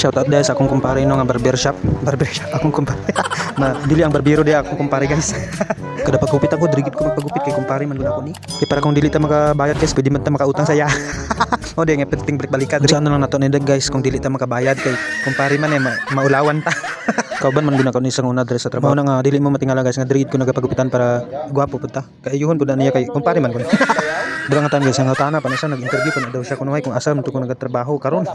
Shout out dahil sa akong kumpare no nga barbershop. Barbershop akong kumpare. Dili ang barbero dia akong kumpare guys. Kada pagupit ako dirigit ko magpagupit kay kumpare man gud ako ni. Kay para kung dili ta makabayad guys, pwede man ta makautang saya. O di nga perting balik-balikan. Saan na lang nato ni guys kung dili ta makabayad kay kumpare man maulawan ta. Kauban man guna ko ni isang una dre sa trabaho na nga dili mo matingala guys nga dirigit ko nagapagupitan para gwapo pud ta. Kay ayuhon pud na niya kay kumpare man gud. Durang atan guys nga tana pa na siya nag-interview pa na daw siya kuno kung asa man to ko nagatrabaho karon.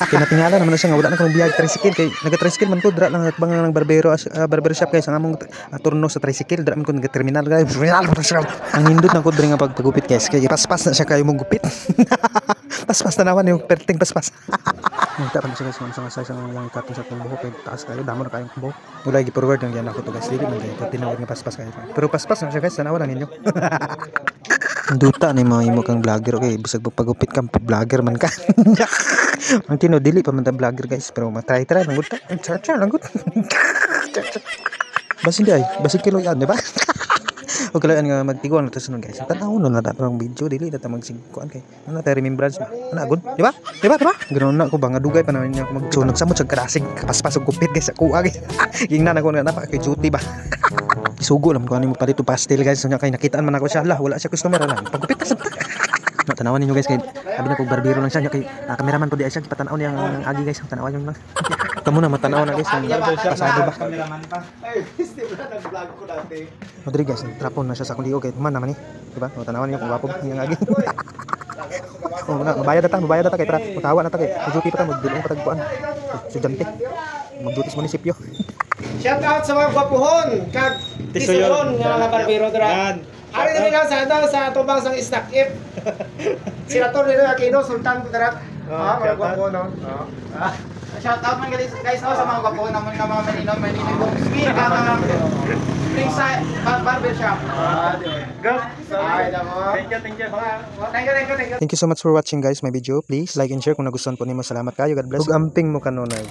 Kay natingala naman na siya nga wala na ko biyag tricycle kay naga-tricycle man ko dra lang bang nang barbero barbershop guys ang among turno sa tricycle dra man ko naga-terminal guys. Ang nindot na ko dre nga pagpagupit guys kay paspas na siya kayo mong gupit. Paspas na naman yung perting paspas. Nagta pa siya guys sa size ang lang cutting sa akong buhok kay taas kayo damo na kayong buhok. Wala gi forward ang yan ako to guys dili man kay tinawag nga paspas kayo. Pero paspas na siya guys tanawan na ninyo. Duta ni mga imo kang vlogger okay bisag pagpagupit ka vlogger man ka. Ang tino dili pa man ta vlogger guys pero matry lang gud ta. Cha lang gud. Basin di ay basig kilo yan di ba? O kailangan nga magtiguan na sunod guys. Tanaw na nata parang video dili na ta magsingkuan kay ana ta remembrance ba. Ana good di ba? Di ba? Ganoon na ko ba nga dugay pa naman niya ako magsunod sa mo sa karasig kapaspas og gupit guys ako guys. Gingnan ako na pa kay duty ba. Isugo lang kuan mo palito pastel guys nya kay nakitaan man ako siya lah wala siya customer lang pagupit sa tanawan ninyo guys kay abi na ko barbero lang siya nya kay cameraman po di siya patanaw niya ang agi guys tanawan niyo lang kamo na matanaw na guys pasado ba cameraman pa ay Steve na nag-vlog ko dati Rodriguez trapon na siya sa kundi okay man naman di ba tanawan niyo kung wapo ang agi oh na mabayad ata kay para matawa na ta kay duty pa ta magdulong patagpuan estudyante magduty sa munisipyo. Shout out sa mga gwapuhon kag tisuron nga mga barbero dra. Ari na nila sa tubang sang stock if. Sinator nila kay do Sultan Kudarat. Mga gwapuhon no. Shout out man guys sa mga gwapuhon naman nga mga manino Bugski ka mga Ringside Barbershop. Go. Thank you. Thank you so much for watching guys my video. Please like and share kung nagustuhan po nimo. Salamat kayo. God bless. Ug amping mo kanunay.